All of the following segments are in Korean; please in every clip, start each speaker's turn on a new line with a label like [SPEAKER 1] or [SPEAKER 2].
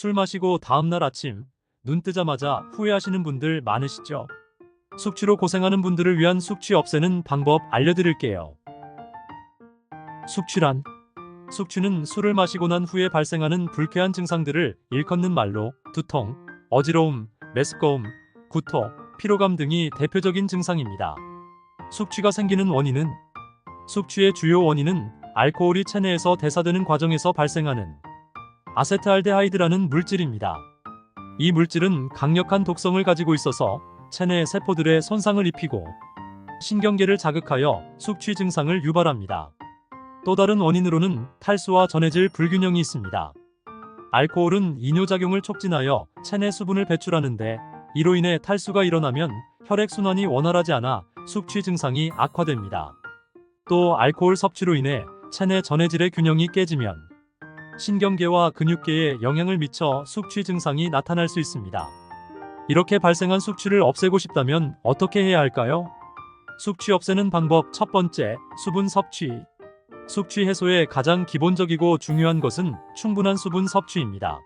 [SPEAKER 1] 술 마시고 다음날 아침 눈 뜨자마자 후회하시는 분들 많으시죠? 숙취로 고생하는 분들을 위한 숙취 없애는 방법 알려드릴게요. 숙취란, 숙취는 술을 마시고 난 후에 발생하는 불쾌한 증상들을 일컫는 말로 두통, 어지러움, 메스꺼움, 구토, 피로감 등이 대표적인 증상입니다. 숙취가 생기는 원인은, 숙취의 주요 원인은 알코올이 체내에서 대사되는 과정에서 발생하는 아세트알데하이드라는 물질입니다. 이 물질은 강력한 독성을 가지고 있어서 체내 세포들에 손상을 입히고 신경계를 자극하여 숙취 증상을 유발합니다. 또 다른 원인으로는 탈수와 전해질 불균형이 있습니다. 알코올은 이뇨작용을 촉진하여 체내 수분을 배출하는데 이로 인해 탈수가 일어나면 혈액순환이 원활하지 않아 숙취 증상이 악화됩니다. 또 알코올 섭취로 인해 체내 전해질의 균형이 깨지면 신경계와 근육계에 영향을 미쳐 숙취 증상이 나타날 수 있습니다. 이렇게 발생한 숙취를 없애고 싶다면 어떻게 해야 할까요? 숙취 없애는 방법 첫 번째, 수분 섭취. 숙취 해소에 가장 기본적이고 중요한 것은 충분한 수분 섭취입니다.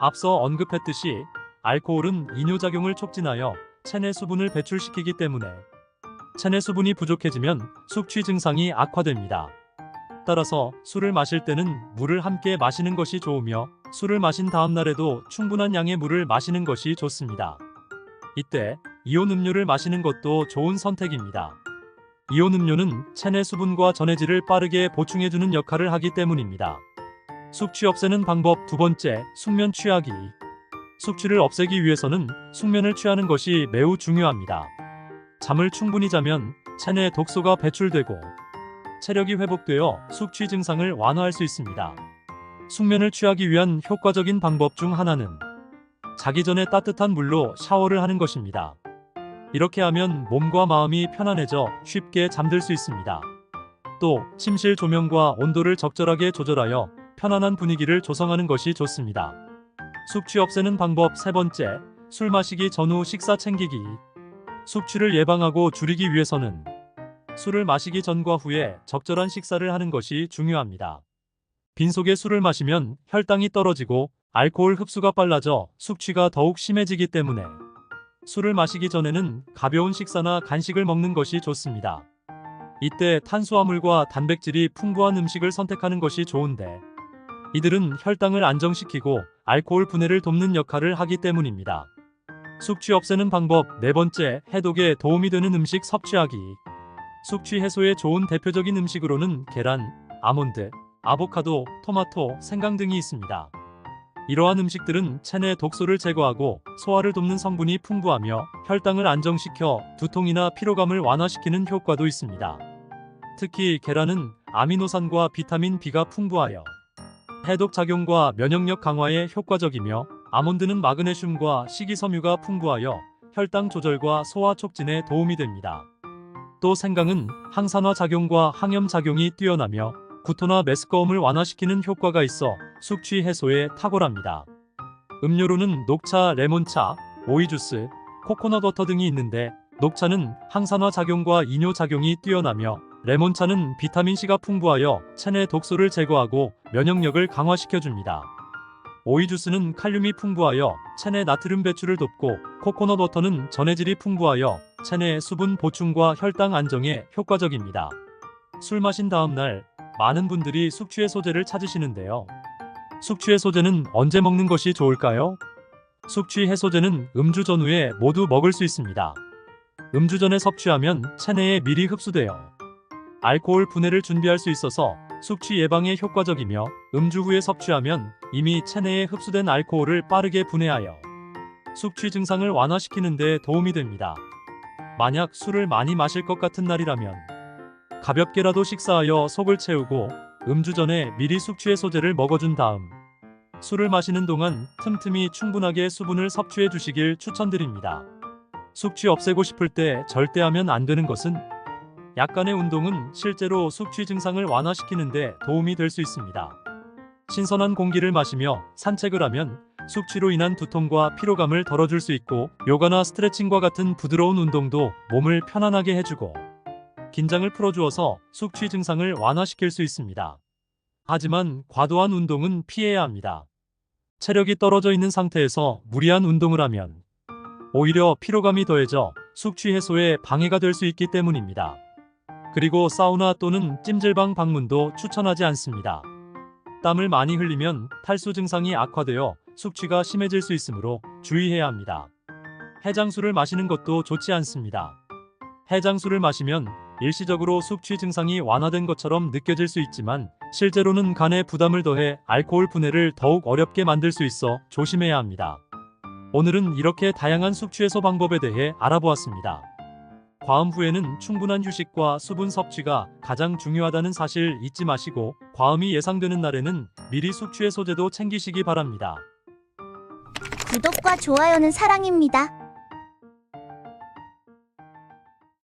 [SPEAKER 1] 앞서 언급했듯이 알코올은 이뇨작용을 촉진하여 체내 수분을 배출시키기 때문에 체내 수분이 부족해지면 숙취 증상이 악화됩니다. 따라서 술을 마실 때는 물을 함께 마시는 것이 좋으며 술을 마신 다음 날에도 충분한 양의 물을 마시는 것이 좋습니다. 이때 이온 음료를 마시는 것도 좋은 선택입니다. 이온 음료는 체내 수분과 전해질을 빠르게 보충해주는 역할을 하기 때문입니다. 숙취 없애는 방법 두 번째, 숙면 취하기. 숙취를 없애기 위해서는 숙면을 취하는 것이 매우 중요합니다. 잠을 충분히 자면 체내 독소가 배출되고 체력이 회복되어 숙취 증상을 완화할 수 있습니다. 숙면을 취하기 위한 효과적인 방법 중 하나는 자기 전에 따뜻한 물로 샤워를 하는 것입니다. 이렇게 하면 몸과 마음이 편안해져 쉽게 잠들 수 있습니다. 또 침실 조명과 온도를 적절하게 조절하여 편안한 분위기를 조성하는 것이 좋습니다. 숙취 없애는 방법 세 번째, 술 마시기 전후 식사 챙기기. 숙취를 예방하고 줄이기 위해서는 술을 마시기 전과 후에 적절한 식사를 하는 것이 중요합니다. 빈속에 술을 마시면 혈당이 떨어지고 알코올 흡수가 빨라져 숙취가 더욱 심해지기 때문에 술을 마시기 전에는 가벼운 식사나 간식을 먹는 것이 좋습니다. 이때 탄수화물과 단백질이 풍부한 음식을 선택하는 것이 좋은데 이들은 혈당을 안정시키고 알코올 분해를 돕는 역할을 하기 때문입니다. 숙취 없애는 방법 네 번째, 해독에 도움이 되는 음식 섭취하기. 숙취 해소에 좋은 대표적인 음식으로는 계란, 아몬드, 아보카도, 토마토, 생강 등이 있습니다. 이러한 음식들은 체내 독소를 제거하고 소화를 돕는 성분이 풍부하며 혈당을 안정시켜 두통이나 피로감을 완화시키는 효과도 있습니다. 특히 계란은 아미노산과 비타민 B가 풍부하여 해독 작용과 면역력 강화에 효과적이며 아몬드는 마그네슘과 식이섬유가 풍부하여 혈당 조절과 소화 촉진에 도움이 됩니다. 또 생강은 항산화 작용과 항염 작용이 뛰어나며 구토나 메스꺼움을 완화시키는 효과가 있어 숙취 해소에 탁월합니다. 음료로는 녹차, 레몬차, 오이주스, 코코넛 워터 등이 있는데 녹차는 항산화 작용과 이뇨 작용이 뛰어나며 레몬차는 비타민C가 풍부하여 체내 독소를 제거하고 면역력을 강화시켜줍니다. 오이주스는 칼륨이 풍부하여 체내 나트륨 배출을 돕고 코코넛 워터는 전해질이 풍부하여 체내 수분 보충과 혈당 안정에 효과적입니다. 술 마신 다음 날 많은 분들이 숙취해소제를 찾으시는데요. 숙취해소제는 언제 먹는 것이 좋을까요? 숙취해소제는 음주 전후에 모두 먹을 수 있습니다. 음주 전에 섭취하면 체내에 미리 흡수되어 알코올 분해를 준비할 수 있어서 숙취 예방에 효과적이며 음주 후에 섭취하면 이미 체내에 흡수된 알코올을 빠르게 분해하여 숙취 증상을 완화시키는 데 도움이 됩니다. 만약 술을 많이 마실 것 같은 날이라면 가볍게라도 식사하여 속을 채우고 음주 전에 미리 숙취해소제를 먹어준 다음 술을 마시는 동안 틈틈이 충분하게 수분을 섭취해 주시길 추천드립니다. 숙취 없애고 싶을 때 절대 하면 안 되는 것은 약간의 운동은 실제로 숙취 증상을 완화시키는 데 도움이 될 수 있습니다. 신선한 공기를 마시며 산책을 하면 숙취로 인한 두통과 피로감을 덜어줄 수 있고 요가나 스트레칭과 같은 부드러운 운동도 몸을 편안하게 해주고 긴장을 풀어주어서 숙취 증상을 완화시킬 수 있습니다. 하지만 과도한 운동은 피해야 합니다. 체력이 떨어져 있는 상태에서 무리한 운동을 하면 오히려 피로감이 더해져 숙취 해소에 방해가 될 수 있기 때문입니다. 그리고 사우나 또는 찜질방 방문도 추천하지 않습니다. 땀을 많이 흘리면 탈수 증상이 악화되어 숙취가 심해질 수 있으므로 주의해야 합니다. 해장술을 마시는 것도 좋지 않습니다. 해장술을 마시면 일시적으로 숙취 증상이 완화된 것처럼 느껴질 수 있지만 실제로는 간에 부담을 더해 알코올 분해를 더욱 어렵게 만들 수 있어 조심해야 합니다. 오늘은 이렇게 다양한 숙취 해소 방법에 대해 알아보았습니다. 과음 후에는 충분한 휴식과 수분 섭취가 가장 중요하다는 사실 잊지 마시고 과음이 예상되는 날에는 미리 숙취 해소제도 챙기시기 바랍니다.
[SPEAKER 2] 구독과 좋아요는 사랑입니다.